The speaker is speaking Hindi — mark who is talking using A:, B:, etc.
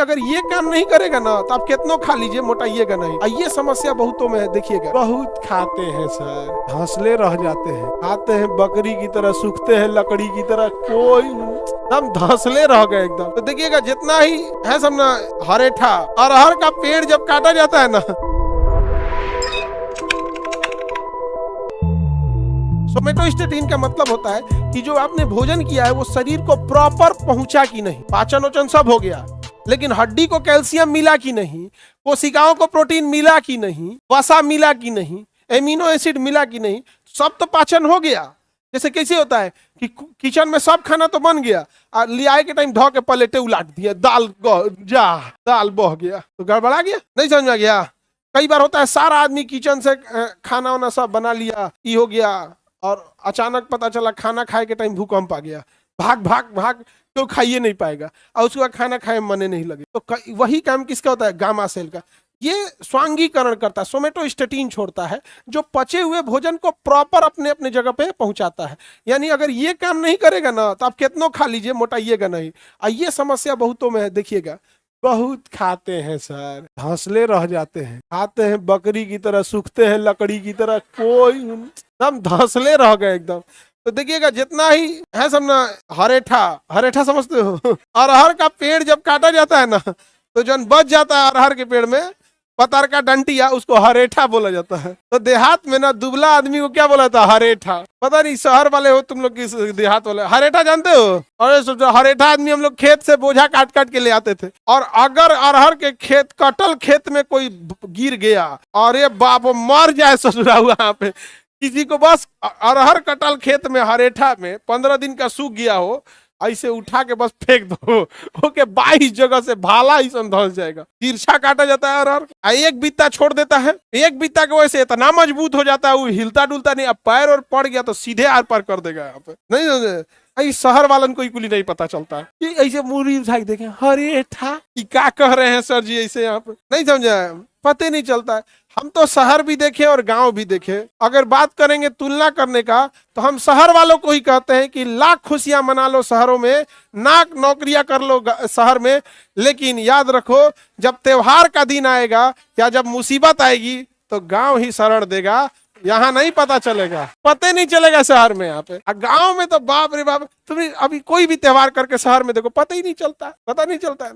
A: अगर ये काम नहीं करेगा ना तो आप कितनों खा लीजिए, मोटाइएगा नहीं। ये समस्या बहुतों में है, देखिएगा बहुत खाते हैं सर, हौसले रह जाते हैं, खाते हैं बकरी की तरह, सूखते हैं लकड़ी की तरह, कोई एकदम धौसले रह गए एकदम। तो देखिएगा जितना ही है सब ना हरेठा, अरहर का पेड़ जब काटा जाता है ना, सोमेटोस्टेटिन का मतलब होता है कि जो आपने भोजन किया है वो शरीर को प्रॉपर पहुंचा कि नहीं, पाचन वचन सब हो गया, लेकिन हड्डी को कैल्शियम मिला कि नहीं, कोशिकाओं को प्रोटीन मिला कि नहीं, वसा मिला कि नहीं, एमिनो एसिड मिला कि नहीं, सब तो पाचन हो गया। जैसे कैसे होता है कि किचन में सब खाना तो बन गया, ले आए के टाइम धो के पलेटे उलाट दिया, दाल बह गया तो गड़बड़ा गया, नहीं समझ में गया। कई बार होता है सारा आदमी किचन से खाना वाना सब बना लिया, ये हो गया, और अचानक पता चला खाना खाए के टाइम भूकंप आ गया, भाग भाग भाग, तो खाइए नहीं पाएगा, और उसके बाद खाना खाए मने नहीं लगे। तो वही काम किसका होता है, गामा सेल का। ये स्वांगीकरण करता है, सोमेटोस्टेटिन छोड़ता है, जो पचे हुए भोजन को प्रॉपर अपने अपने जगह पे पहुंचाता है। यानी अगर ये काम नहीं करेगा ना तो आप कितनों खा लीजिए, मोटाइएगा नहीं। ये समस्या बहुतों में है, देखिएगा बहुत खाते हैं सर, हौसले रह जाते हैं, खाते हैं बकरी की तरह, सूखते हैं लकड़ी की तरह, कोई एकदम धौसले रह गए एकदम। तो देखिएगा जितना ही है सब ना हरेठा समझते हो, अरहर का पेड़ जब काटा जाता है ना तो जब बच जाता है अरहर के पेड़ में पतर का डंटिया, उसको हरेठा बोला जाता है। तो देहात में ना दुबला आदमी को क्या बोला था, हरेठा। पता नहीं शहर वाले हो तुम लोग किस देहात वाले, हरेठा जानते हो? अरे सोचो, हरेठा आदमी हम लोग खेत से बोझा काट काट के ले आते थे, और अगर अरहर के खेत कटल खेत में कोई गिर गया, अरे बाप मर जाए ससुरा वहां पे, किसी को बस अरहर कटल खेत में हरेठा में 15 दिन का सूख गया हो, ऐसे उठा के बस फेंक दो, ओके 22 जगह से भाला ही धंस जाएगा। तिरछा काटा जाता है अरहर, एक बित्ता छोड़ देता है, एक बित्ता के वजह से इतना मजबूत हो जाता है वो हिलता डुलता नहीं। अब पैर और पड़ गया तो सीधे आर पार कर देगा यहाँ पे, नहीं समझे? शहर वालन को कुली नहीं पता चलता है, ऐसे मुरी उठाई देखे हरेठा, क्या कह रहे हैं सर जी ऐसे, यहाँ पे नहीं समझा, पता नहीं चलता है। हम तो शहर भी देखे और गांव भी देखे, अगर बात करेंगे तुलना करने का तो हम शहर वालों को ही कहते हैं कि लाख खुशियां मना लो शहरों में, नाक नौकरियां कर लो शहर में, लेकिन याद रखो जब त्योहार का दिन आएगा या जब मुसीबत आएगी तो गांव ही शरण देगा, यहाँ नहीं पता चलेगा, पता नहीं चलेगा शहर में। यहाँ पे गांव में तो बाप रे बाप, तुम्हें अभी कोई भी त्योहार करके शहर में देखो पता ही नहीं चलता, पता नहीं चलता है।